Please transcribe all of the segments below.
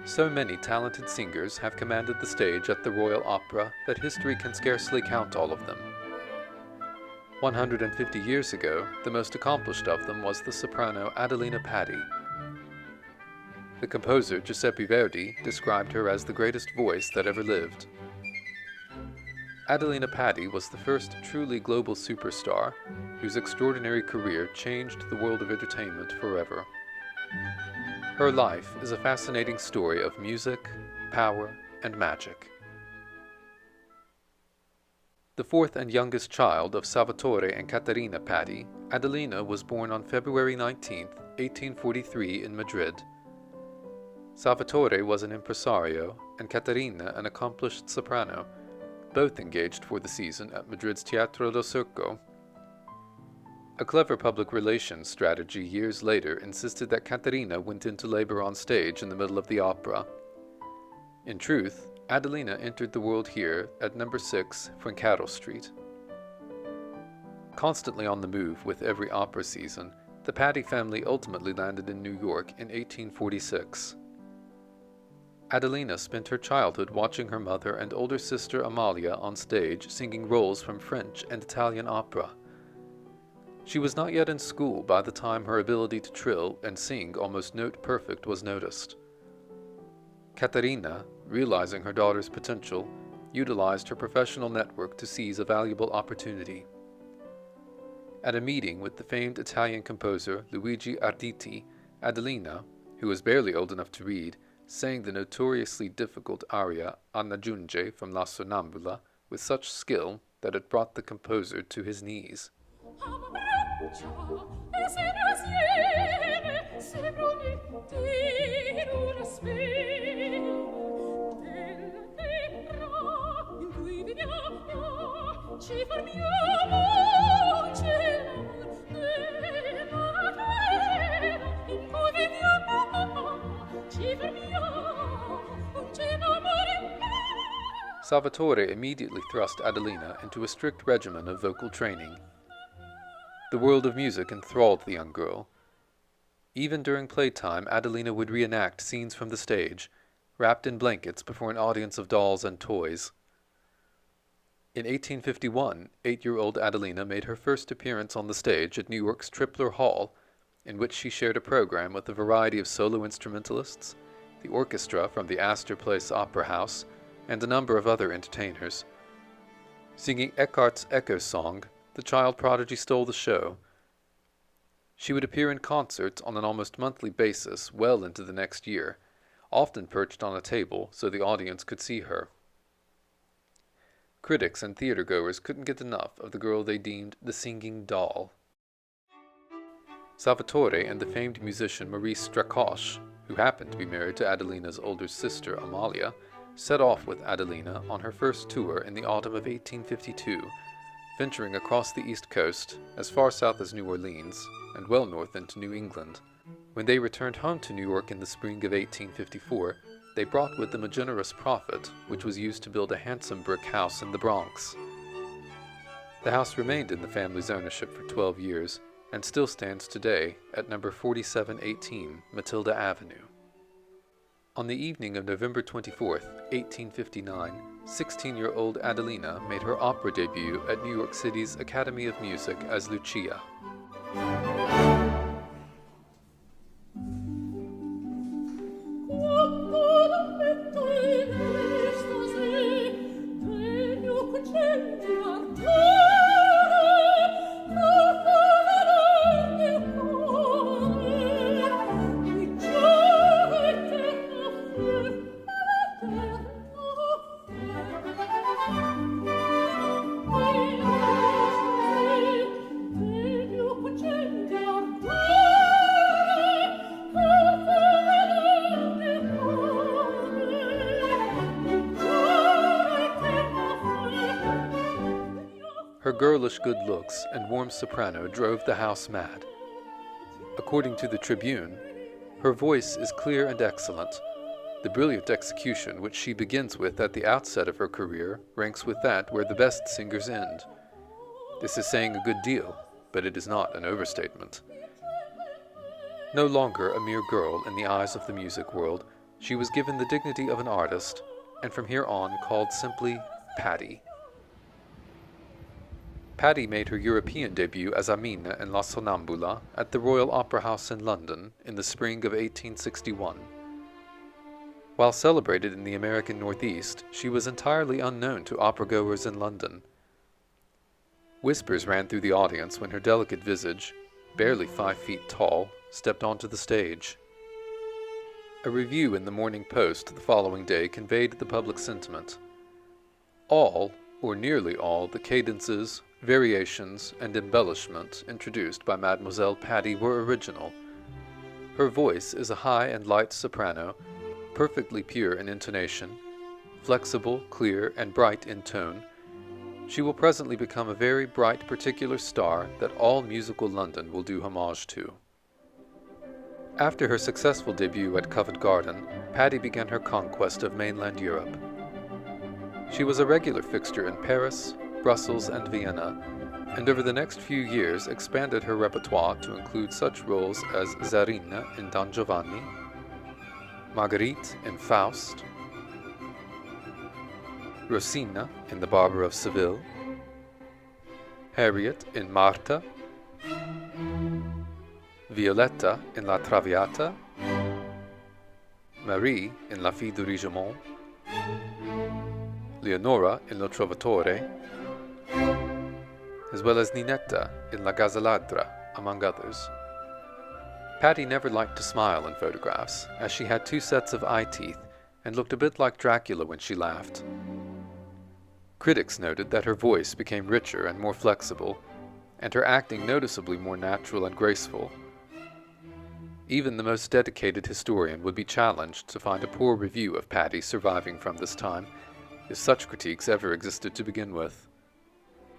So many talented singers have commanded the stage at the Royal Opera that history can scarcely count all of them. 150 years ago, the most accomplished of them was the soprano Adelina Patti. The composer Giuseppe Verdi described her as the greatest voice that ever lived. Adelina Patti was the first truly global superstar whose extraordinary career changed the world of entertainment forever. Her life is a fascinating story of music, power, and magic. The fourth and youngest child of Salvatore and Caterina Patti, Adelina was born on February 19, 1843 in Madrid. Salvatore was an impresario and Caterina an accomplished soprano, both engaged for the season at Madrid's Teatro del Circo. A clever public relations strategy years later insisted that Caterina went into labor on stage in the middle of the opera. In truth, Adelina entered the world here at number 6 Fuencaro Street. Constantly on the move with every opera season, the Patti family ultimately landed in New York in 1846. Adelina spent her childhood watching her mother and older sister Amalia on stage singing roles from French and Italian opera. She was not yet in school by the time her ability to trill and sing almost note-perfect was noticed. Caterina, realizing her daughter's potential, utilized her professional network to seize a valuable opportunity. At a meeting with the famed Italian composer Luigi Arditi, Adelina, who was barely old enough to read, sang the notoriously difficult aria Anna Giunge from La Sonnambula with such skill that it brought the composer to his knees. Salvatore immediately thrust Adelina into a strict regimen of vocal training. The world of music enthralled the young girl. Even during playtime, Adelina would reenact scenes from the stage, wrapped in blankets before an audience of dolls and toys. In 1851, 8-year-old Adelina made her first appearance on the stage at New York's Tripler Hall, in which she shared a program with a variety of solo instrumentalists, the orchestra from the Astor Place Opera House, and a number of other entertainers. Singing Eckart's Echo Song, the child prodigy stole the show. She would appear in concerts on an almost monthly basis well into the next year, often perched on a table so the audience could see her. Critics and theatergoers couldn't get enough of the girl they deemed the singing doll. Salvatore and the famed musician Maurice Strakosch, who happened to be married to Adelina's older sister Amalia, set off with Adelina on her first tour in the autumn of 1852, venturing across the East Coast, as far south as New Orleans, and well north into New England. When they returned home to New York in the spring of 1854, they brought with them a generous profit, which was used to build a handsome brick house in the Bronx. The house remained in the family's ownership for 12 years, and still stands today at number 4718 Matilda Avenue. On the evening of November 24, 1859, 16-year-old Adelina made her opera debut at New York City's Academy of Music as Lucia. Her girlish good looks and warm soprano drove the house mad. According to the Tribune, her voice is clear and excellent. The brilliant execution which she begins with at the outset of her career ranks with that where the best singers end. This is saying a good deal, but it is not an overstatement. No longer a mere girl in the eyes of the music world, She was given the dignity of an artist, and from here on called simply Patti. Patti made her European debut as Amina in La Sonnambula at the Royal Opera House in London in the spring of 1861. While celebrated in the American Northeast, she was entirely unknown to opera-goers in London. Whispers ran through the audience when her delicate visage, barely 5 feet tall, stepped onto the stage. A review in the Morning Post the following day conveyed the public sentiment. All, or nearly all, the cadences, variations, and embellishments introduced by Mademoiselle Patti were original. Her voice is a high and light soprano, perfectly pure in intonation, flexible, clear, and bright in tone. She will presently become a very bright particular star that all musical London will do homage to. After her successful debut at Covent Garden, Patti began her conquest of mainland Europe. She was a regular fixture in Paris, Brussels, and Vienna, and over the next few years expanded her repertoire to include such roles as Zarina in Don Giovanni, Marguerite in Faust, Rosina in The Barber of Seville, Harriet in Marta, Violetta in La Traviata, Marie in La Fille de Rigemont, Leonora in Lo Trovatore, as well as Ninetta in La Gazzaladra, among others. Patti never liked to smile in photographs, as she had 2 sets of eye teeth and looked a bit like Dracula when she laughed. Critics noted that her voice became richer and more flexible, and her acting noticeably more natural and graceful. Even the most dedicated historian would be challenged to find a poor review of Patti surviving from this time, if such critiques ever existed to begin with.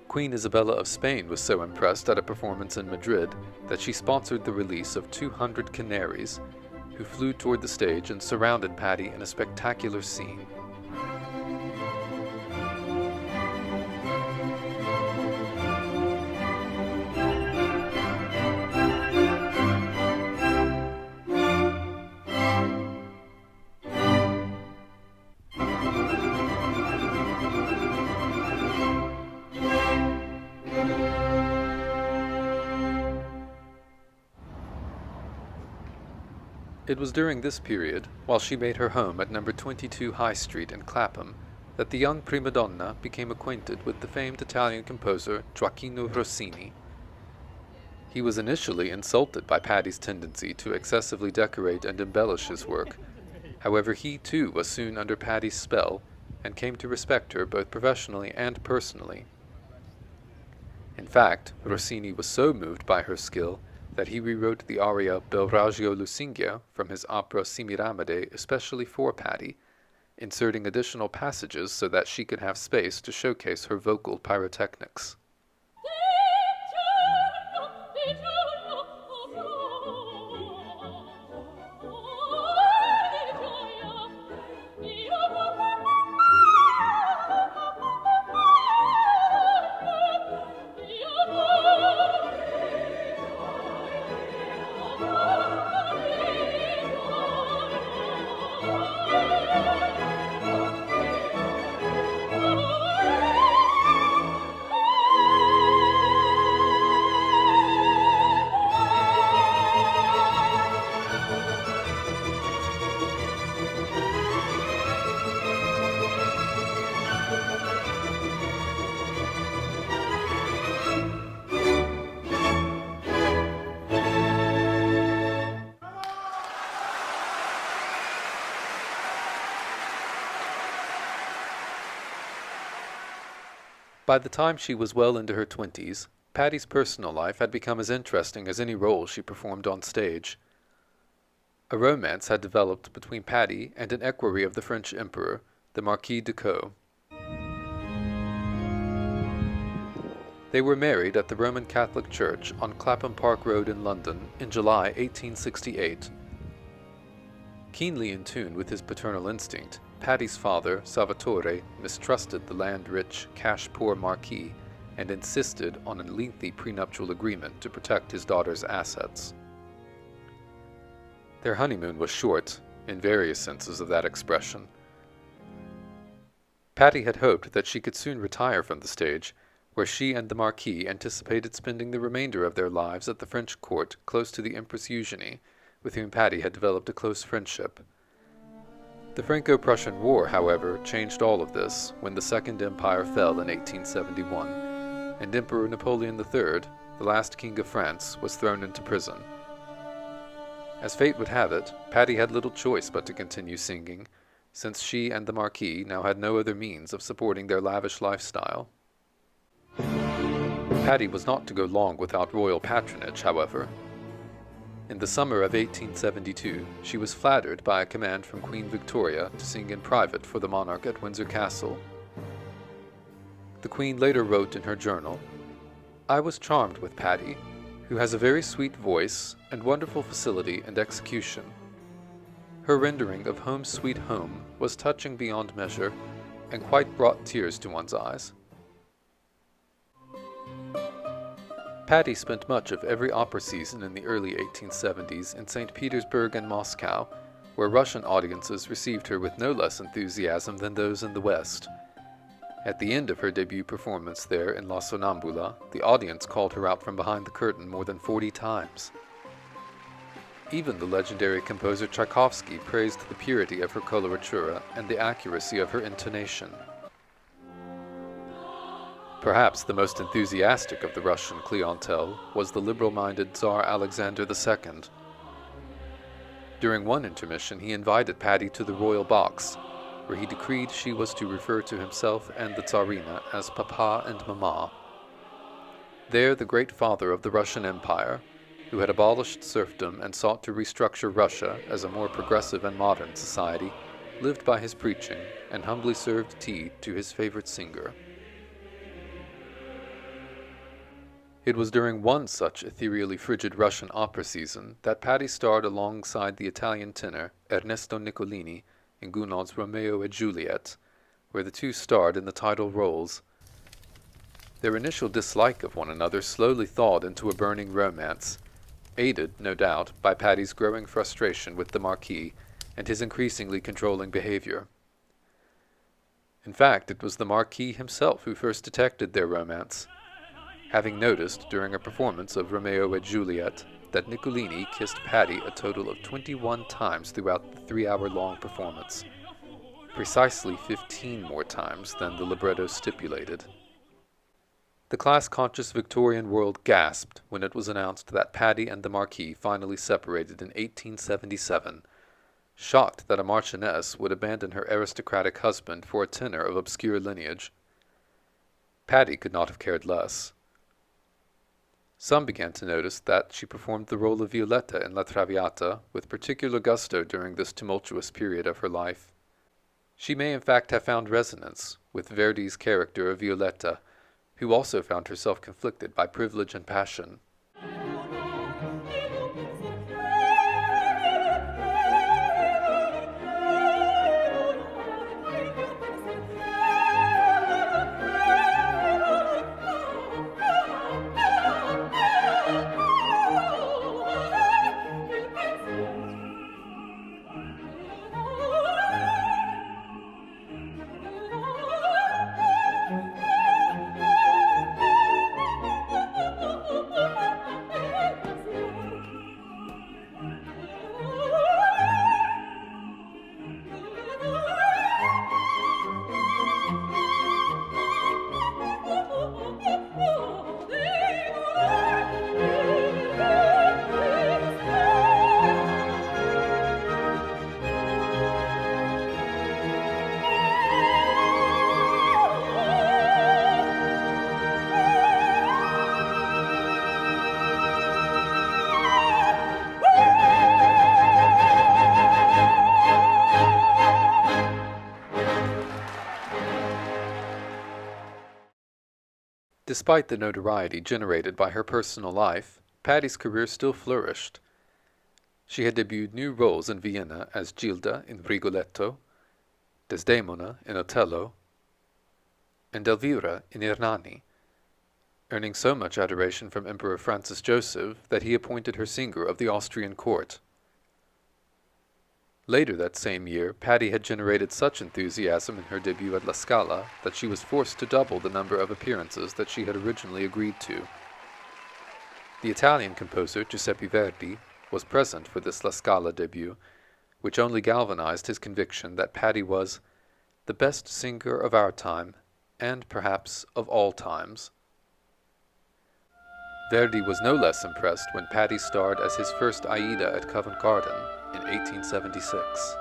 Queen Isabella of Spain was so impressed at a performance in Madrid that she sponsored the release of 200 canaries, who flew toward the stage and surrounded Patti in a spectacular scene. It was during this period, while she made her home at number 22 High Street in Clapham, that the young prima donna became acquainted with the famed Italian composer Gioacchino Rossini. He was initially insulted by Patti's tendency to excessively decorate and embellish his work. However, he too was soon under Patti's spell, and came to respect her both professionally and personally. In fact, Rossini was so moved by her skill that he rewrote the aria Belragio Lusinghia from his opera Semiramide especially for Patti, inserting additional passages so that she could have space to showcase her vocal pyrotechnics. By the time she was well into her 20s, Patti's personal life had become as interesting as any role she performed on stage. A romance had developed between Patti and an equerry of the French emperor, the Marquis de Caux. They were married at the Roman Catholic Church on Clapham Park Road in London in July 1868. Keenly in tune with his paternal instinct, Patti's father, Salvatore, mistrusted the land-rich, cash-poor Marquis and insisted on a lengthy prenuptial agreement to protect his daughter's assets. Their honeymoon was short, in various senses of that expression. Patti had hoped that she could soon retire from the stage, where she and the Marquis anticipated spending the remainder of their lives at the French court close to the Empress Eugenie, with whom Patti had developed a close friendship. The Franco-Prussian War, however, changed all of this when the Second Empire fell in 1871, and Emperor Napoleon III, the last king of France, was thrown into prison. As fate would have it, Patti had little choice but to continue singing, since she and the Marquis now had no other means of supporting their lavish lifestyle. Patti was not to go long without royal patronage, however. In the summer of 1872, she was flattered by a command from Queen Victoria to sing in private for the monarch at Windsor Castle. The Queen later wrote in her journal, "I was charmed with Patti, who has a very sweet voice and wonderful facility and execution. Her rendering of Home Sweet Home was touching beyond measure, and quite brought tears to one's eyes." Patti spent much of every opera season in the early 1870s in St. Petersburg and Moscow, where Russian audiences received her with no less enthusiasm than those in the West. At the end of her debut performance there in La Sonnambula, the audience called her out from behind the curtain more than 40 times. Even the legendary composer Tchaikovsky praised the purity of her coloratura and the accuracy of her intonation. Perhaps the most enthusiastic of the Russian clientele was the liberal-minded Tsar Alexander II. During one intermission, he invited Patti to the royal box, where he decreed she was to refer to himself and the Tsarina as Papa and Mama. There, the great father of the Russian Empire, who had abolished serfdom and sought to restructure Russia as a more progressive and modern society, lived by his preaching and humbly served tea to his favorite singer. It was during one such ethereally frigid Russian opera season that Patti starred alongside the Italian tenor Ernesto Niccolini in Gounod's Romeo and Juliet, where the two starred in the title roles. Their initial dislike of one another slowly thawed into a burning romance, aided, no doubt, by Patti's growing frustration with the Marquis and his increasingly controlling behavior. In fact, it was the Marquis himself who first detected their romance, having noticed during a performance of Romeo and Juliet that Niccolini kissed Patti a total of 21 times throughout the 3-hour-long performance, precisely 15 more times than the libretto stipulated. The class-conscious Victorian world gasped when it was announced that Patti and the Marquis finally separated in 1877, shocked that a marchioness would abandon her aristocratic husband for a tenor of obscure lineage. Patti could not have cared less. Some began to notice that she performed the role of Violetta in La Traviata with particular gusto during this tumultuous period of her life. She may in fact have found resonance with Verdi's character of Violetta, who also found herself conflicted by privilege and passion. Despite the notoriety generated by her personal life, Patti's career still flourished. She had debuted new roles in Vienna as Gilda in Rigoletto, Desdemona in Otello, and Elvira in Ernani, earning so much adoration from Emperor Francis Joseph that he appointed her singer of the Austrian court. Later that same year, Patti had generated such enthusiasm in her debut at La Scala that she was forced to double the number of appearances that she had originally agreed to. The Italian composer Giuseppe Verdi was present for this La Scala debut, which only galvanized his conviction that Patti was the best singer of our time, and perhaps of all times. Verdi was no less impressed when Patti starred as his first Aida at Covent Garden in 1876.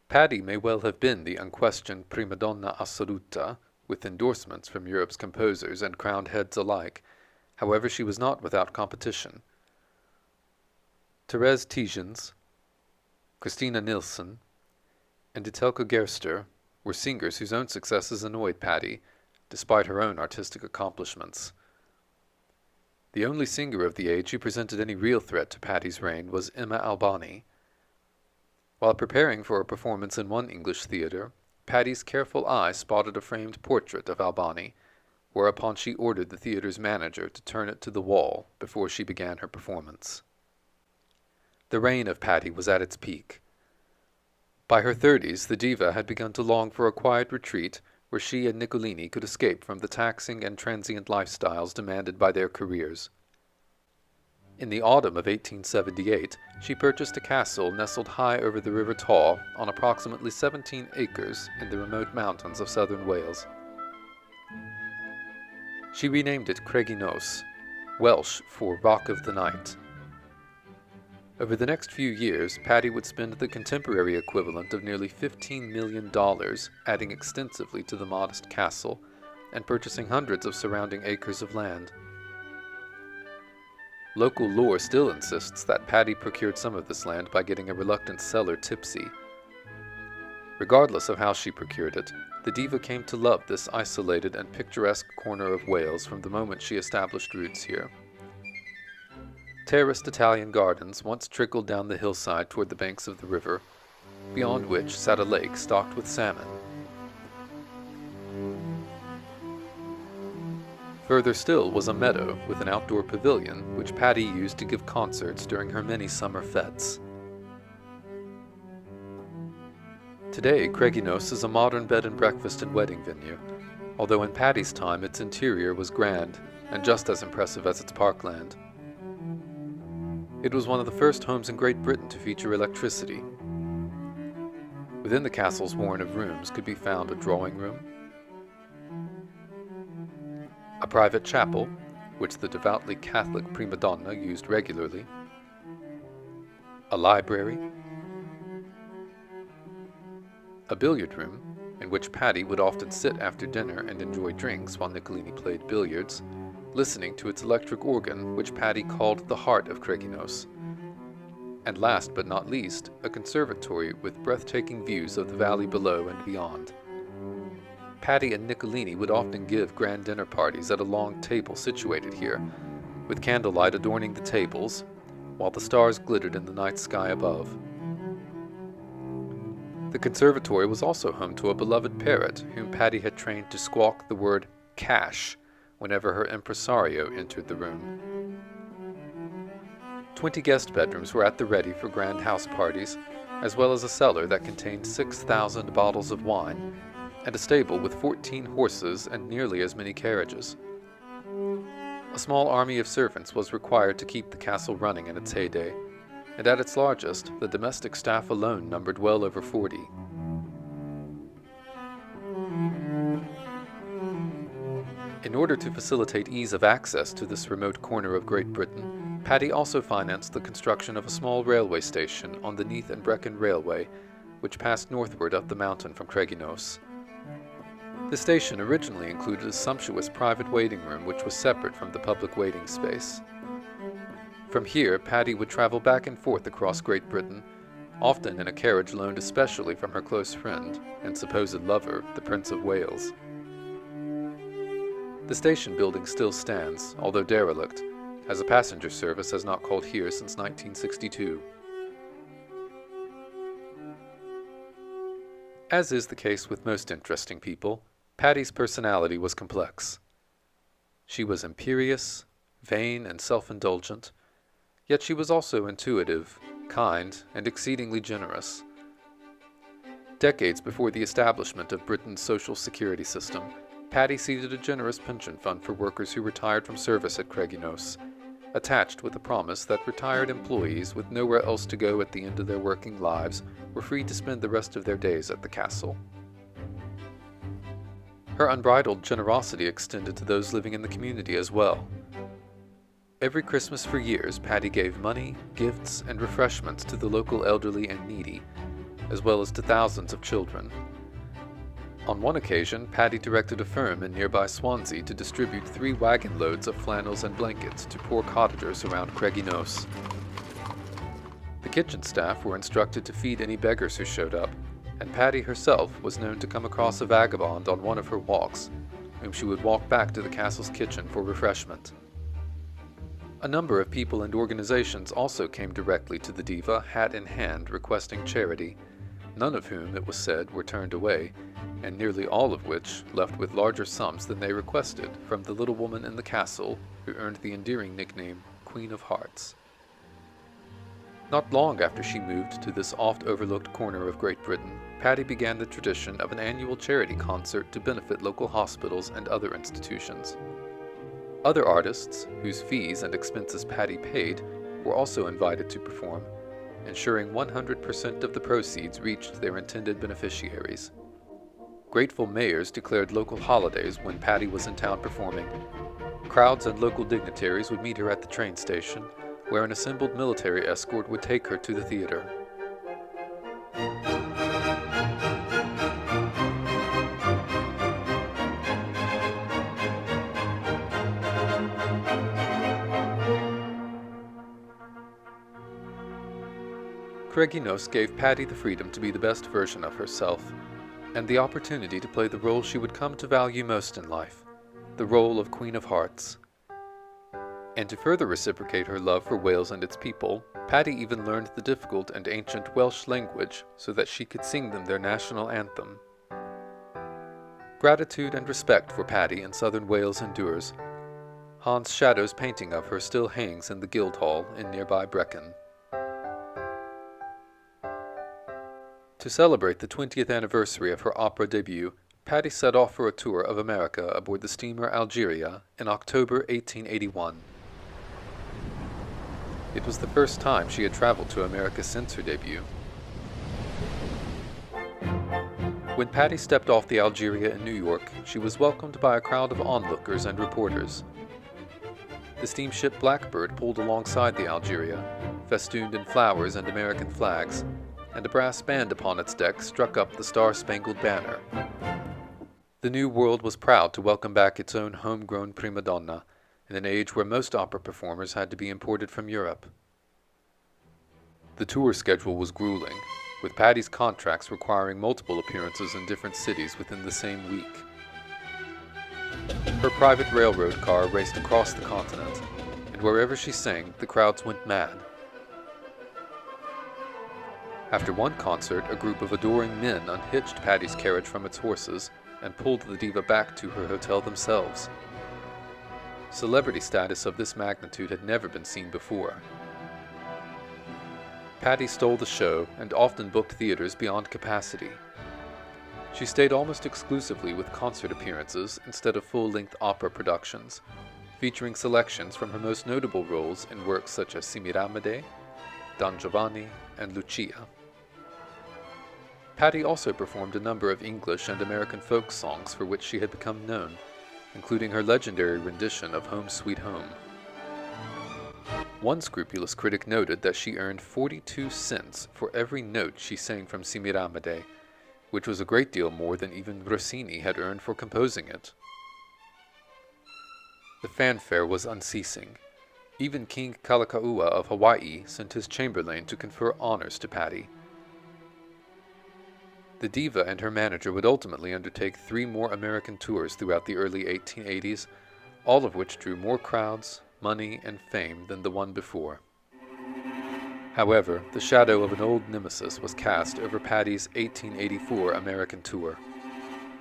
Patti may well have been the unquestioned prima donna assoluta, with endorsements from Europe's composers and crowned heads alike. However, she was not without competition. Therese Tiegens, Christina Nilsson, and Etelka Gerster were singers whose own successes annoyed Patti, despite her own artistic accomplishments. The only singer of the age who presented any real threat to Patti's reign was Emma Albani. While preparing for a performance in one English theatre, Patti's careful eye spotted a framed portrait of Albani, whereupon she ordered the theatre's manager to turn it to the wall before she began her performance. The reign of Patti was at its peak. By her 30s, the diva had begun to long for a quiet retreat where she and Niccolini could escape from the taxing and transient lifestyles demanded by their careers. In the autumn of 1878, she purchased a castle nestled high over the River Tawe on approximately 17 acres in the remote mountains of southern Wales. She renamed it Craig-y-Nos, Welsh for Rock of the Night. Over the next few years, Patti would spend the contemporary equivalent of nearly $15 million, adding extensively to the modest castle and purchasing hundreds of surrounding acres of land. Local lore still insists that Patti procured some of this land by getting a reluctant seller tipsy. Regardless of how she procured it, the diva came to love this isolated and picturesque corner of Wales from the moment she established roots here. Terraced Italian gardens once trickled down the hillside toward the banks of the river, beyond which sat a lake stocked with salmon. Further still was a meadow with an outdoor pavilion, which Patti used to give concerts during her many summer fetes. Today, Craig-y-Nos is a modern bed and breakfast and wedding venue, although in Patti's time its interior was grand and just as impressive as its parkland. It was one of the first homes in Great Britain to feature electricity. Within the castle's warren of rooms could be found a drawing room, a private chapel, which the devoutly Catholic prima donna used regularly, a library, a billiard room, in which Patti would often sit after dinner and enjoy drinks while Niccolini played billiards, listening to its electric organ, which Patti called the heart of Craig-y-Nos, and last but not least, a conservatory with breathtaking views of the valley below and beyond. Patti and Niccolini would often give grand dinner parties at a long table situated here, with candlelight adorning the tables, while the stars glittered in the night sky above. The conservatory was also home to a beloved parrot whom Patti had trained to squawk the word cash whenever her impresario entered the room. 20 guest bedrooms were at the ready for grand house parties, as well as a cellar that contained 6,000 bottles of wine, and a stable with 14 horses and nearly as many carriages. A small army of servants was required to keep the castle running in its heyday, and at its largest, the domestic staff alone numbered well over 40. In order to facilitate ease of access to this remote corner of Great Britain, Patti also financed the construction of a small railway station on the Neath and Brecon Railway, which passed northward up the mountain from Craig-y-Nos. The station originally included a sumptuous private waiting room which was separate from the public waiting space. From here, Patti would travel back and forth across Great Britain, often in a carriage loaned especially from her close friend and supposed lover, the Prince of Wales. The station building still stands, although derelict, as a passenger service has not called here since 1962. As is the case with most interesting people, Patti's personality was complex. She was imperious, vain, and self-indulgent, yet she was also intuitive, kind, and exceedingly generous. Decades before the establishment of Britain's social security system, Patti seeded a generous pension fund for workers who retired from service at Craig-y-Nos, attached with the promise that retired employees with nowhere else to go at the end of their working lives were free to spend the rest of their days at the castle. Her unbridled generosity extended to those living in the community as well. Every Christmas for years, Patti gave money, gifts, and refreshments to the local elderly and needy, as well as to thousands of children. On one occasion, Patti directed a firm in nearby Swansea to distribute 3 wagon loads of flannels and blankets to poor cottagers around Craig-y-Nos. The kitchen staff were instructed to feed any beggars who showed up, and Patti herself was known to come across a vagabond on one of her walks, whom she would walk back to the castle's kitchen for refreshment. A number of people and organizations also came directly to the diva, hat in hand, requesting charity, none of whom, it was said, were turned away, and nearly all of which left with larger sums than they requested from the little woman in the castle who earned the endearing nickname Queen of Hearts. Not long after she moved to this oft-overlooked corner of Great Britain, Patti began the tradition of an annual charity concert to benefit local hospitals and other institutions. Other artists, whose fees and expenses Patti paid, were also invited to perform, ensuring 100% of the proceeds reached their intended beneficiaries. Grateful mayors declared local holidays when Patti was in town performing. Crowds and local dignitaries would meet her at the train station, where an assembled military escort would take her to the theater. Craig-y-Nos gave Patti the freedom to be the best version of herself, and the opportunity to play the role she would come to value most in life, the role of Queen of Hearts. And to further reciprocate her love for Wales and its people, Patti even learned the difficult and ancient Welsh language so that she could sing them their national anthem. Gratitude and respect for Patti in southern Wales endures. Hans Shadow's painting of her still hangs in the Guildhall in nearby Brecon. To celebrate the 20th anniversary of her opera debut, Patti set off for a tour of America aboard the steamer Algeria in October 1881. It was the first time she had traveled to America since her debut. When Patti stepped off the Algeria in New York, she was welcomed by a crowd of onlookers and reporters. The steamship Blackbird pulled alongside the Algeria, festooned in flowers and American flags, and a brass band upon its deck struck up the Star-Spangled Banner. The New World was proud to welcome back its own homegrown prima donna, in an age where most opera performers had to be imported from Europe. The tour schedule was grueling, with Patti's contracts requiring multiple appearances in different cities within the same week. Her private railroad car raced across the continent, and wherever she sang, the crowds went mad. After one concert, a group of adoring men unhitched Patti's carriage from its horses and pulled the diva back to her hotel themselves. Celebrity status of this magnitude had never been seen before. Patti stole the show and often booked theaters beyond capacity. She stayed almost exclusively with concert appearances instead of full-length opera productions, featuring selections from her most notable roles in works such as Semiramide, Don Giovanni, and Lucia. Patti also performed a number of English and American folk songs for which she had become known, including her legendary rendition of Home Sweet Home. One scrupulous critic noted that she earned 42 cents for every note she sang from Semiramide, which was a great deal more than even Rossini had earned for composing it. The fanfare was unceasing. Even King Kalakaua of Hawaii sent his chamberlain to confer honors to Patti. The diva and her manager would ultimately undertake 3 more American tours throughout the early 1880s, all of which drew more crowds, money, and fame than the one before. However, the shadow of an old nemesis was cast over Patti's 1884 American tour.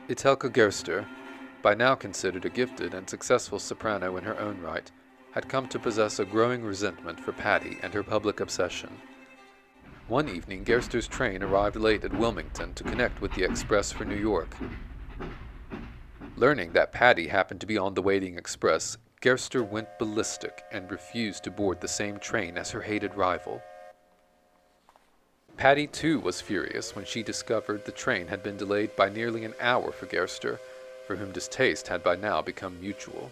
Itelka Gerster, by now considered a gifted and successful soprano in her own right, had come to possess a growing resentment for Patti and her public obsession. One evening, Gerster's train arrived late at Wilmington to connect with the express for New York. Learning that Patti happened to be on the waiting express, Gerster went ballistic and refused to board the same train as her hated rival. Patti, too, was furious when she discovered the train had been delayed by nearly an hour for Gerster, for whom distaste had by now become mutual.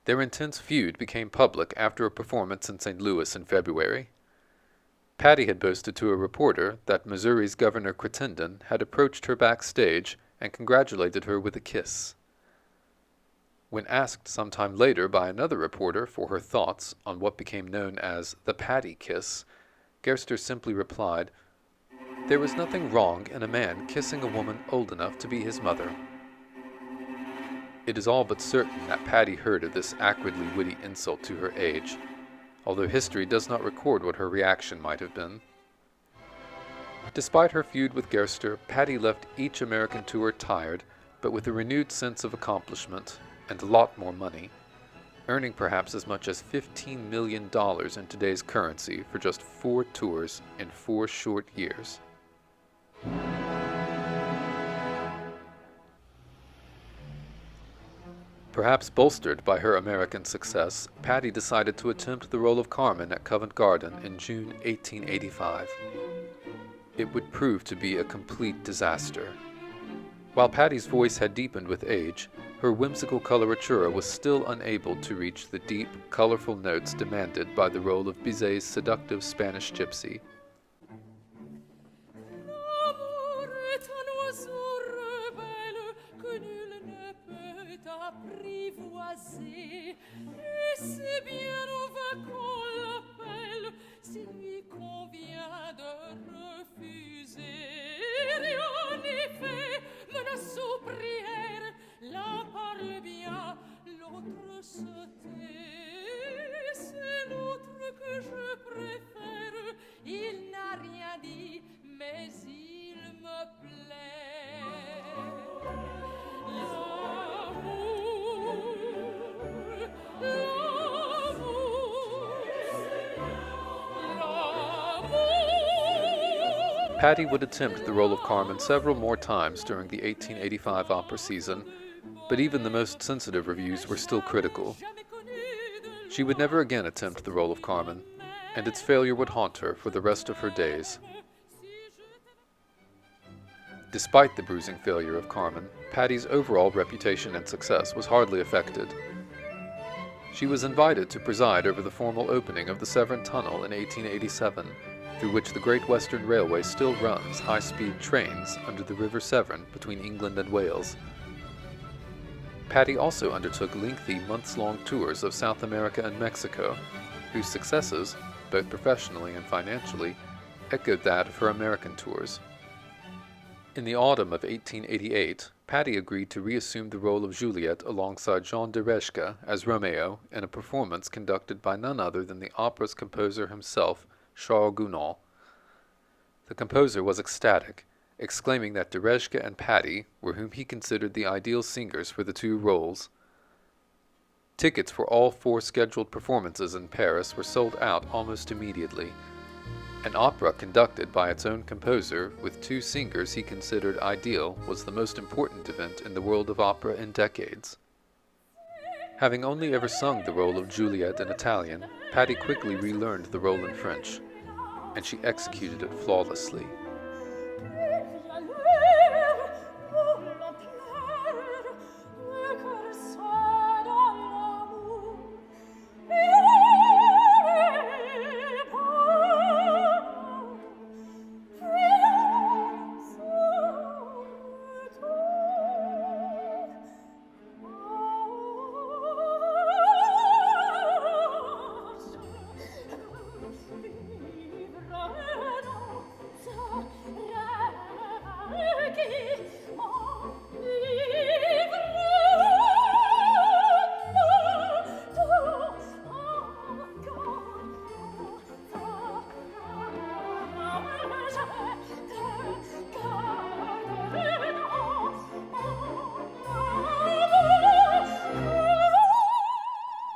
Their intense feud became public after a performance in St. Louis in February. Patti had boasted to a reporter that Missouri's Governor Crittenden had approached her backstage and congratulated her with a kiss. When asked sometime later by another reporter for her thoughts on what became known as the Patti kiss, Gerster simply replied, "There was nothing wrong in a man kissing a woman old enough to be his mother." It is all but certain that Patti heard of this acridly witty insult to her age, although history does not record what her reaction might have been. Despite her feud with Gerster, Patti left each American tour tired, but with a renewed sense of accomplishment and a lot more money, earning perhaps as much as $15 million in today's currency for just 4 tours in 4 short years. Perhaps bolstered by her American success, Patti decided to attempt the role of Carmen at Covent Garden in June 1885. It would prove to be a complete disaster. While Patti's voice had deepened with age, her whimsical coloratura was still unable to reach the deep, colorful notes demanded by the role of Bizet's seductive Spanish gypsy. Patti would attempt the role of Carmen several more times during the 1885 opera season, but even the most sensitive reviews were still critical. She would never again attempt the role of Carmen, and its failure would haunt her for the rest of her days. Despite the bruising failure of Carmen, Patti's overall reputation and success was hardly affected. She was invited to preside over the formal opening of the Severn Tunnel in 1887, through which the Great Western Railway still runs high-speed trains under the River Severn between England and Wales. Patti also undertook lengthy months-long tours of South America and Mexico, whose successes, both professionally and financially, echoed that of her American tours. In the autumn of 1888, Patti agreed to reassume the role of Juliet alongside Jean de Reszke as Romeo in a performance conducted by none other than the opera's composer himself, Charles Gounod. The composer was ecstatic, exclaiming that de Reszke and Patti were whom he considered the ideal singers for the 2 roles. Tickets for all 4 scheduled performances in Paris were sold out almost immediately. An opera conducted by its own composer with 2 singers he considered ideal was the most important event in the world of opera in decades. Having only ever sung the role of Juliet in Italian, Patti quickly relearned the role in French, and she executed it flawlessly.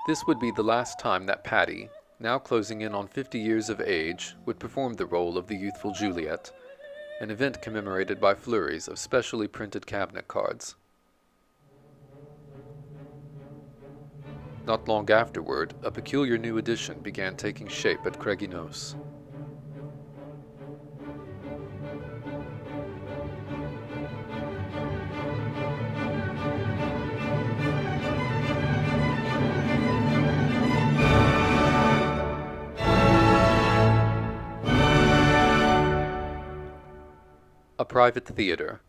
This would be the last time that Patti, now closing in on 50 years of age, would perform the role of the youthful Juliet, an event commemorated by flurries of specially printed cabinet cards. Not long afterward, a peculiar new edition began taking shape at Craig-y-Nos. A private theater.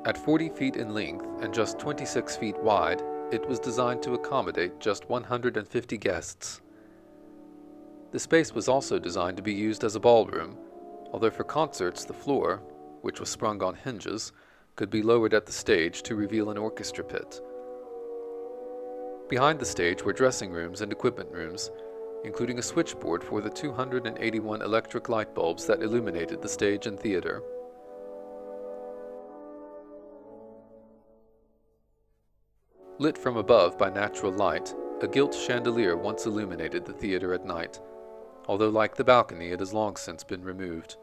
At 40 feet in length and just 26 feet wide, it was designed to accommodate just 150 guests. The space was also designed to be used as a ballroom, although for concerts the floor, which was sprung on hinges, could be lowered at the stage to reveal an orchestra pit. Behind the stage were dressing rooms and equipment rooms, including a switchboard for the 281 electric light bulbs that illuminated the stage and theater. Lit from above by natural light, a gilt chandelier once illuminated the theater at night, although like the balcony it has long since been removed.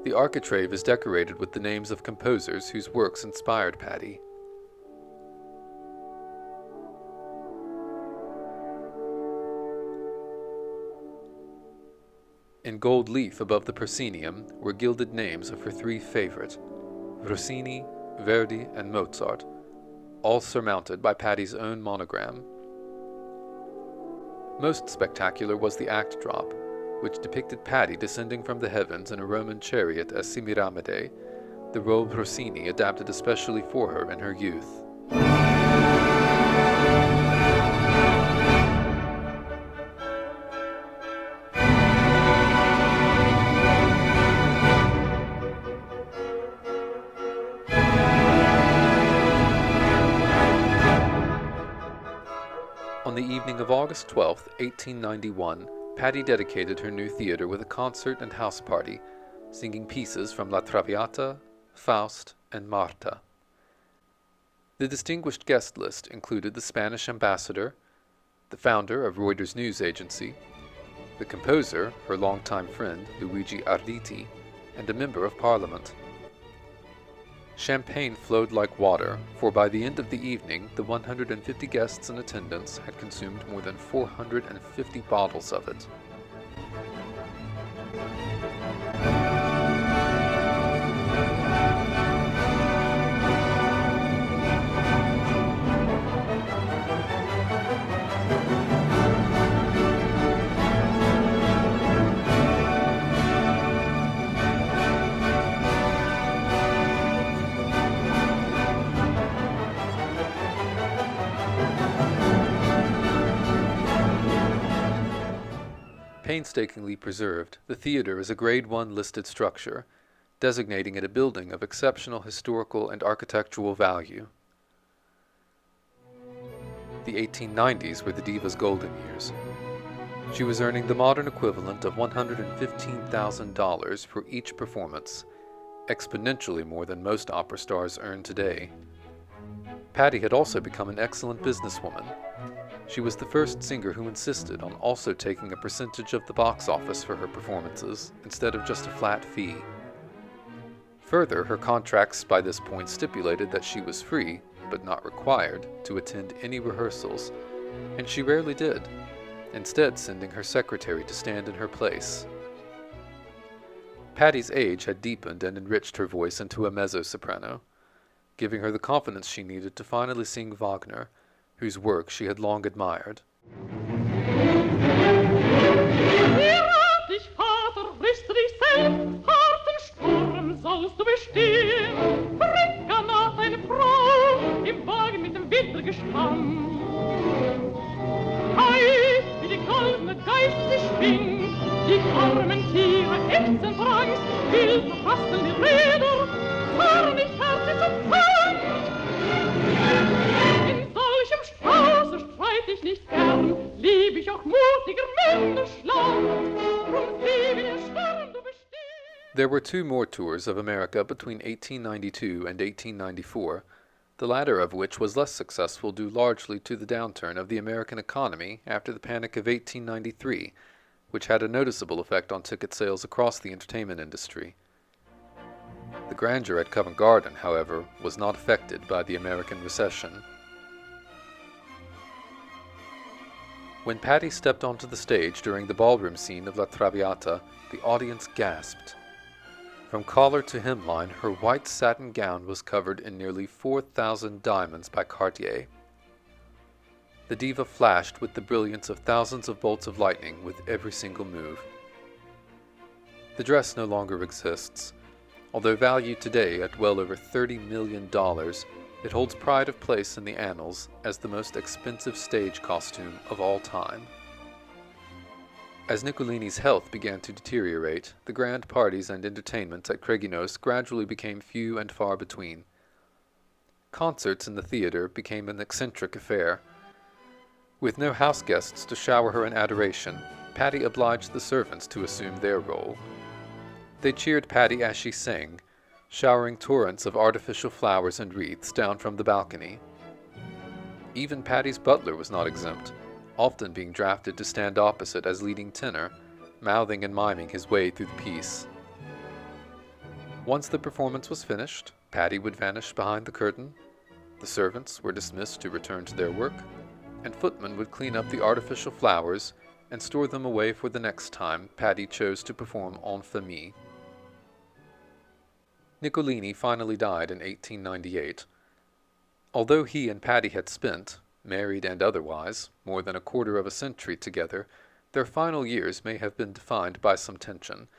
The architrave is decorated with the names of composers whose works inspired Patti. In gold leaf above the proscenium were gilded names of her three favorite, Rossini, Verdi, and Mozart, all surmounted by Patti's own monogram. Most spectacular was the act drop, which depicted Patti descending from the heavens in a Roman chariot as Semiramide, the role Rossini adapted especially for her in her youth. On the evening of August 12, 1891, Patti dedicated her new theater with a concert and house party, singing pieces from La Traviata, Faust, and Marta. The distinguished guest list included the Spanish ambassador, the founder of Reuters news agency, the composer, her longtime friend Luigi Arditi, and a member of parliament. Champagne flowed like water, for by the end of the evening, the 150 guests in attendance had consumed more than 450 bottles of it. Painstakingly preserved, the theater is a Grade 1 listed structure, designating it a building of exceptional historical and architectural value. The 1890s were the diva's golden years. She was earning the modern equivalent of $115,000 for each performance, exponentially more than most opera stars earn today. Patti had also become an excellent businesswoman. She was the first singer who insisted on also taking a percentage of the box office for her performances, instead of just a flat fee. Further, her contracts by this point stipulated that she was free, but not required, to attend any rehearsals, and she rarely did, instead sending her secretary to stand in her place. Patti's age had deepened and enriched her voice into a mezzo-soprano, giving her the confidence she needed to finally sing Wagner, whose work she had long admired. There were two more tours of America between 1892 and 1894, the latter of which was less successful due largely to the downturn of the American economy after the Panic of 1893, which had a noticeable effect on ticket sales across the entertainment industry. The grandeur at Covent Garden, however, was not affected by the American recession. When Patti stepped onto the stage during the ballroom scene of La Traviata, the audience gasped. From collar to hemline, her white satin gown was covered in nearly 4,000 diamonds by Cartier. The diva flashed with the brilliance of thousands of bolts of lightning with every single move. The dress no longer exists. Although valued today at well over $30 million, it holds pride of place in the annals as the most expensive stage costume of all time. As Niccolini's health began to deteriorate, the grand parties and entertainments at Craig-y-Nos gradually became few and far between. Concerts in the theater became an eccentric affair. With no house guests to shower her in adoration, Patti obliged the servants to assume their role. They cheered Patti as she sang, showering torrents of artificial flowers and wreaths down from the balcony. Even Patti's butler was not exempt, often being drafted to stand opposite as leading tenor, mouthing and miming his way through the piece. Once the performance was finished, Patti would vanish behind the curtain, the servants were dismissed to return to their work, and footmen would clean up the artificial flowers and store them away for the next time Patti chose to perform en famille. Niccolini finally died in 1898. Although he and Patti had spent, married and otherwise, more than a quarter of a century together, their final years may have been defined by some tension,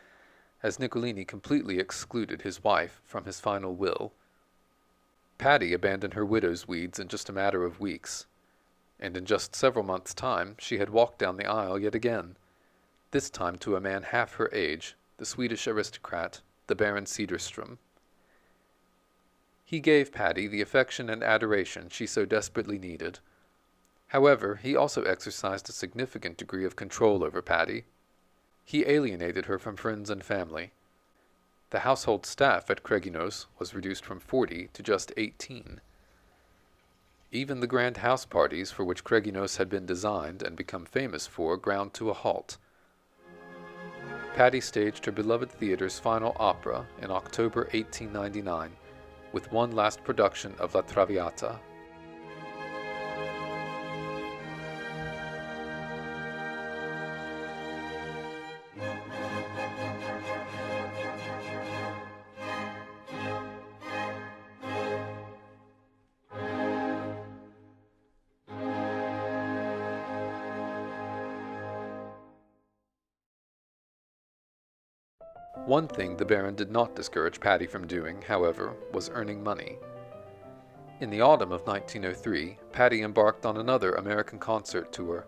as Niccolini completely excluded his wife from his final will. Patti abandoned her widow's weeds in just a matter of weeks, and in just several months' time she had walked down the aisle yet again, this time to a man half her age, the Swedish aristocrat, the Baron Cederström. He gave Patti the affection and adoration she so desperately needed. However, he also exercised a significant degree of control over Patti. He alienated her from friends and family. The household staff at Craig-y-Nos was reduced from 40 to just 18. Even the grand house parties for which Craig-y-Nos had been designed and become famous for ground to a halt. Patti staged her beloved theater's final opera in October 1899, with one last production of La Traviata. One thing the Baron did not discourage Patti from doing, however, was earning money. In the autumn of 1903, Patti embarked on another American concert tour.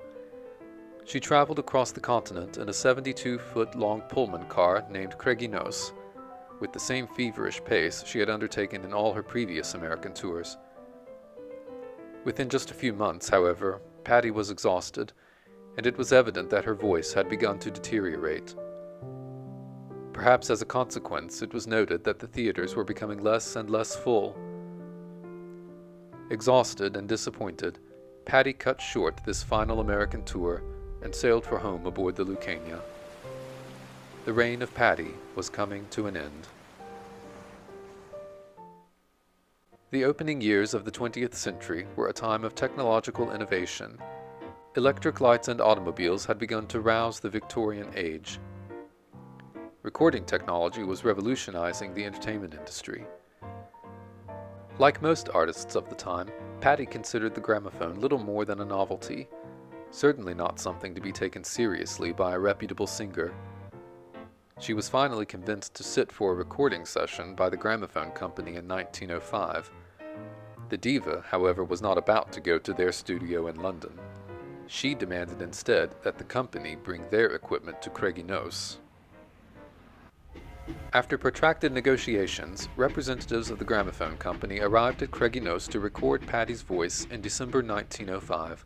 She traveled across the continent in a 72-foot-long Pullman car named Craig-y-Nos, with the same feverish pace she had undertaken in all her previous American tours. Within just a few months, however, Patti was exhausted, and it was evident that her voice had begun to deteriorate. Perhaps as a consequence, it was noted that the theaters were becoming less and less full. Exhausted and disappointed, Patti cut short this final American tour and sailed for home aboard the Lucania. The reign of Patti was coming to an end. The opening years of the 20th century were a time of technological innovation. Electric lights and automobiles had begun to rouse the Victorian age. Recording technology was revolutionizing the entertainment industry. Like most artists of the time, Patti considered the gramophone little more than a novelty, certainly not something to be taken seriously by a reputable singer. She was finally convinced to sit for a recording session by the gramophone company in 1905. The diva, however, was not about to go to their studio in London. She demanded instead that the company bring their equipment to Craig-y-Nos. After protracted negotiations, representatives of the gramophone company arrived at Craig-y-Nos to record Patti's voice in December 1905.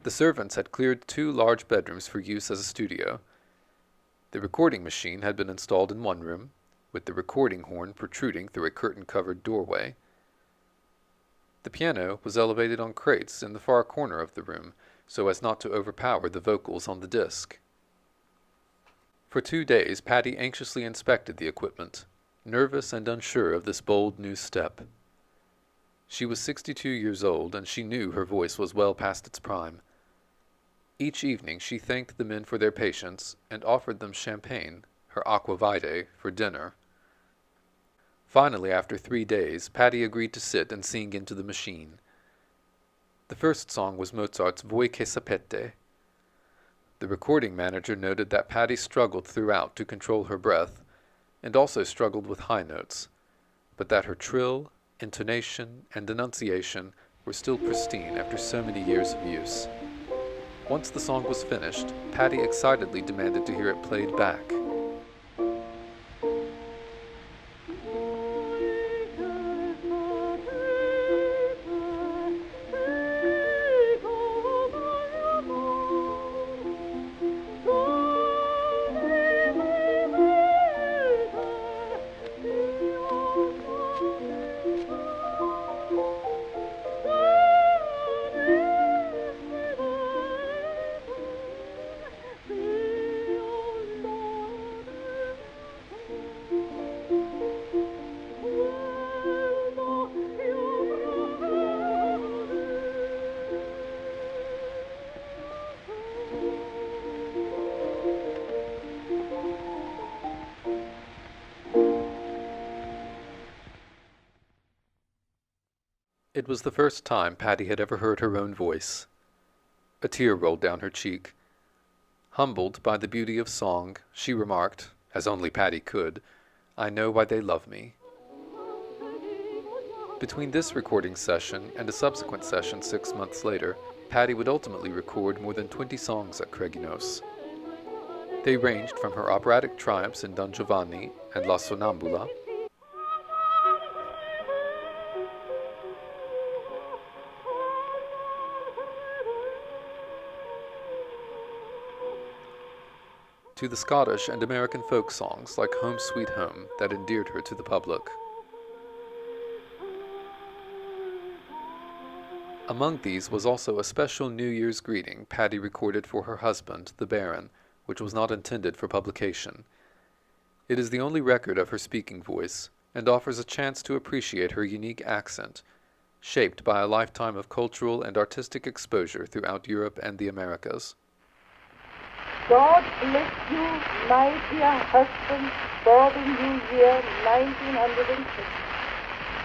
The servants had cleared 2 large bedrooms for use as a studio. The recording machine had been installed in one room, with the recording horn protruding through a curtain-covered doorway. The piano was elevated on crates in the far corner of the room, so as not to overpower the vocals on the disc. For 2 days, Patti anxiously inspected the equipment, nervous and unsure of this bold new step. She was 62 years old, and she knew her voice was well past its prime. Each evening she thanked the men for their patience and offered them champagne, her aqua vitae, for dinner. Finally, after 3 days, Patti agreed to sit and sing into the machine. The first song was Mozart's Voi che sapete. The recording manager noted that Patti struggled throughout to control her breath, and also struggled with high notes, but that her trill, intonation, and enunciation were still pristine after so many years of use. Once the song was finished, Patti excitedly demanded to hear it played back. It was the first time Patti had ever heard her own voice. A tear rolled down her cheek. Humbled by the beauty of song, she remarked, as only Patti could, "I know why they love me." Between this recording session and a subsequent session 6 months later, Patti would ultimately record more than 20 songs at Craig-y-Nos. They ranged from her operatic triumphs in Don Giovanni and La Sonnambula, to the Scottish and American folk songs like Home Sweet Home that endeared her to the public. Among these was also a special New Year's greeting Patti recorded for her husband, the Baron, which was not intended for publication. It is the only record of her speaking voice, and offers a chance to appreciate her unique accent, shaped by a lifetime of cultural and artistic exposure throughout Europe and the Americas. God bless you, my dear husband, for the new year 1906.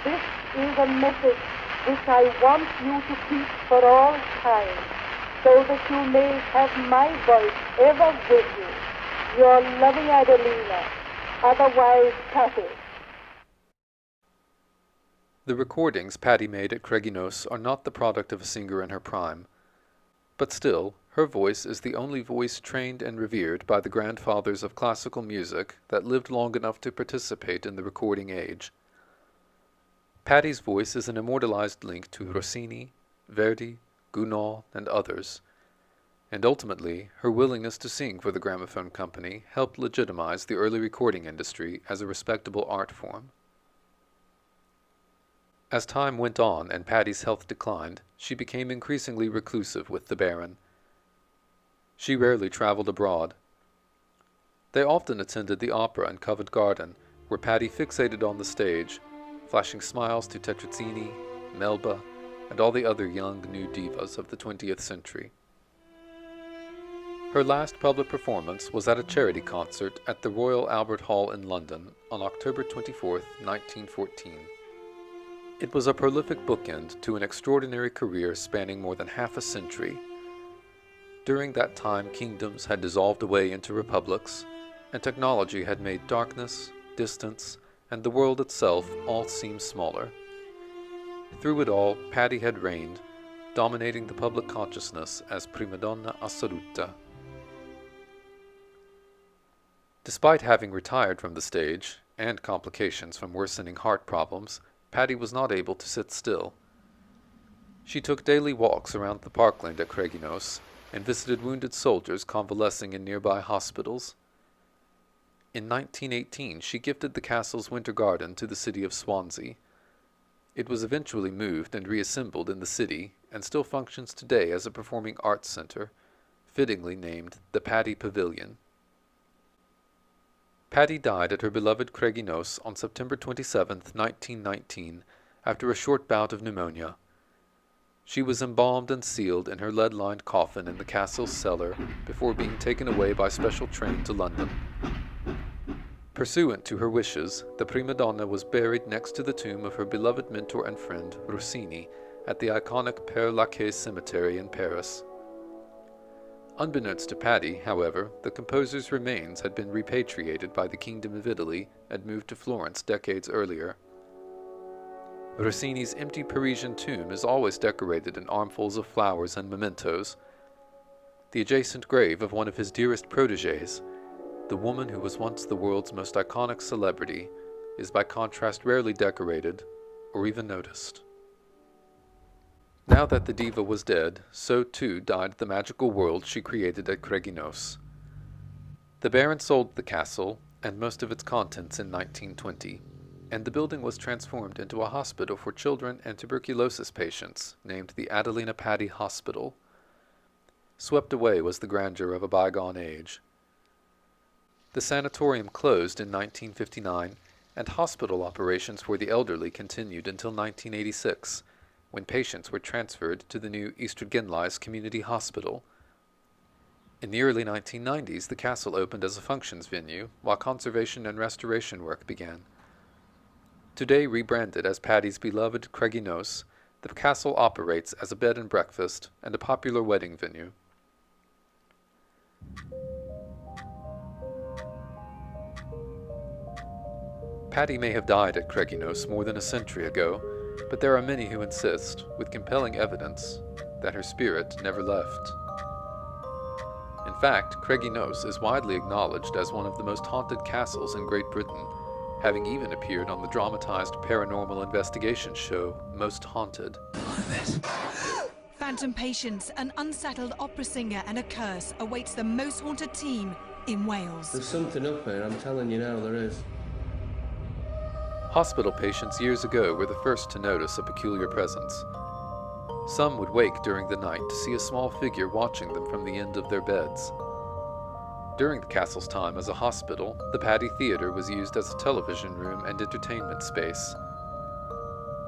This is a message which I want you to keep for all time, so that you may have my voice ever with you. Your loving Adelina, otherwise Patti. The recordings Patti made at Craig-y-Nos are not the product of a singer in her prime, but still, her voice is the only voice trained and revered by the grandfathers of classical music that lived long enough to participate in the recording age. Patti's voice is an immortalized link to Rossini, Verdi, Gounod, and others, and ultimately, her willingness to sing for the gramophone company helped legitimize the early recording industry as a respectable art form. As time went on and Patti's health declined, she became increasingly reclusive with the Baron. She rarely traveled abroad. They often attended the opera in Covent Garden, where Patti fixated on the stage, flashing smiles to Tetrazzini, Melba, and all the other young new divas of the 20th century. Her last public performance was at a charity concert at the Royal Albert Hall in London on October 24, 1914. It was a prolific bookend to an extraordinary career spanning more than half a century. During that time, kingdoms had dissolved away into republics, and technology had made darkness, distance, and the world itself all seem smaller. Through it all, Patti had reigned, dominating the public consciousness as prima donna assoluta. Despite having retired from the stage, and complications from worsening heart problems, Patti was not able to sit still. She took daily walks around the parkland at Craig-y-Nos, and visited wounded soldiers convalescing in nearby hospitals. In 1918, she gifted the castle's winter garden to the city of Swansea. It was eventually moved and reassembled in the city and still functions today as a performing arts center, fittingly named the Patti Pavilion. Patti died at her beloved Craig-y-Nos on September 27, 1919, after a short bout of pneumonia. She was embalmed and sealed in her lead-lined coffin in the castle's cellar before being taken away by special train to London. Pursuant to her wishes, the prima donna was buried next to the tomb of her beloved mentor and friend, Rossini, at the iconic Père Lachaise cemetery in Paris. Unbeknownst to Patti, however, the composer's remains had been repatriated by the Kingdom of Italy and moved to Florence decades earlier. Rossini's empty Parisian tomb is always decorated in armfuls of flowers and mementos. The adjacent grave of one of his dearest protégés, the woman who was once the world's most iconic celebrity, is by contrast rarely decorated or even noticed. Now that the diva was dead, so too died the magical world she created at Craig-y-Nos. The Baron sold the castle and most of its contents in 1920, and the building was transformed into a hospital for children and tuberculosis patients named the Adelina Patti Hospital. Swept away was the grandeur of a bygone age. The sanatorium closed in 1959, and hospital operations for the elderly continued until 1986, when patients were transferred to the new Eastergenlies Community Hospital. In the early 1990s, the castle opened as a functions venue, while conservation and restoration work began. Today rebranded as Patti's beloved Craig-y-Nos, the castle operates as a bed and breakfast and a popular wedding venue. Patti may have died at Craig-y-Nos more than a century ago, but there are many who insist, with compelling evidence, that her spirit never left. In fact, Craig-y-Nos is widely acknowledged as one of the most haunted castles in Great Britain, having even appeared on the dramatized paranormal investigation show Most Haunted. Phantom patients, an unsettled opera singer, and a curse awaits the most haunted team in Wales. There's something up here, I'm telling you now, there is. Hospital patients years ago were the first to notice a peculiar presence. Some would wake during the night to see a small figure watching them from the end of their beds. During the castle's time as a hospital, the Patti Theatre was used as a television room and entertainment space.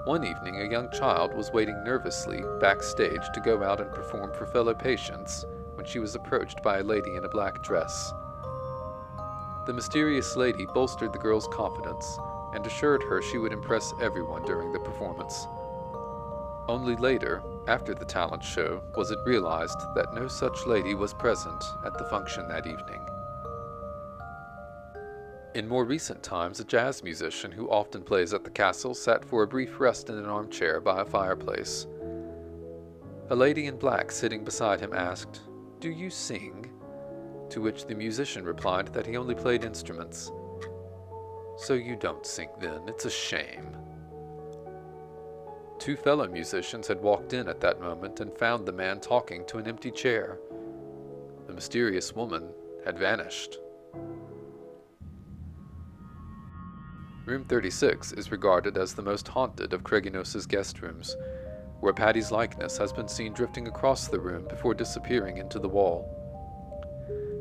One evening, a young child was waiting nervously backstage to go out and perform for fellow patients when she was approached by a lady in a black dress. The mysterious lady bolstered the girl's confidence and assured her she would impress everyone during the performance. Only later, after the talent show, was it realized that no such lady was present at the function that evening. In more recent times, a jazz musician who often plays at the castle sat for a brief rest in an armchair by a fireplace. A lady in black sitting beside him asked, "Do you sing?" To which the musician replied that he only played instruments. "So you don't sing then, it's a shame." Two fellow musicians had walked in at that moment and found the man talking to an empty chair. The mysterious woman had vanished. Room 36 is regarded as the most haunted of Craig-y-Nos' guest rooms, where Patti's likeness has been seen drifting across the room before disappearing into the wall.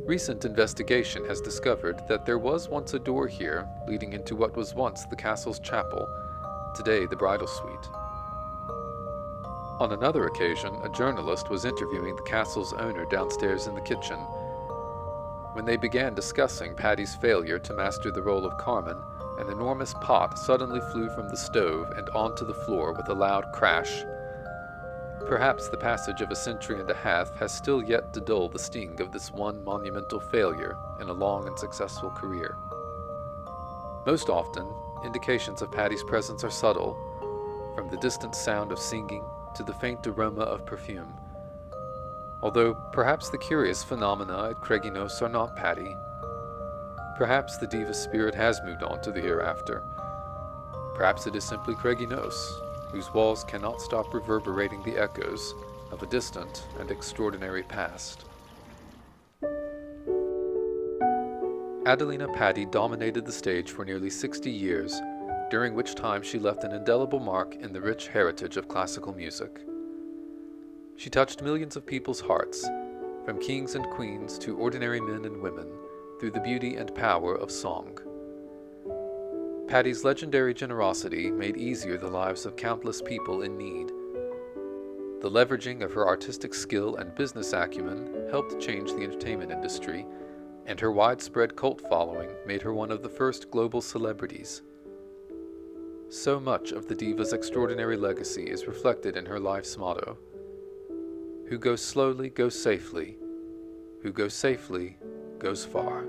Recent investigation has discovered that there was once a door here leading into what was once the castle's chapel, today the bridal suite. On another occasion, a journalist was interviewing the castle's owner downstairs in the kitchen. When they began discussing Patti's failure to master the role of Carmen, an enormous pot suddenly flew from the stove and onto the floor with a loud crash. Perhaps the passage of a century and a half has still yet to dull the sting of this one monumental failure in a long and successful career. Most often, indications of Patti's presence are subtle, from the distant sound of singing to the faint aroma of perfume. Although perhaps the curious phenomena at Craig-y-Nos are not Patti. Perhaps the diva spirit has moved on to the hereafter. Perhaps it is simply Craig-y-Nos, whose walls cannot stop reverberating the echoes of a distant and extraordinary past. Adelina Patti dominated the stage for nearly 60 years, during which time she left an indelible mark in the rich heritage of classical music. She touched millions of people's hearts, from kings and queens to ordinary men and women, through the beauty and power of song. Patti's legendary generosity made easier the lives of countless people in need. The leveraging of her artistic skill and business acumen helped change the entertainment industry, and her widespread cult following made her one of the first global celebrities. So much of the diva's extraordinary legacy is reflected in her life's motto: "Who goes slowly goes safely, who goes safely goes far."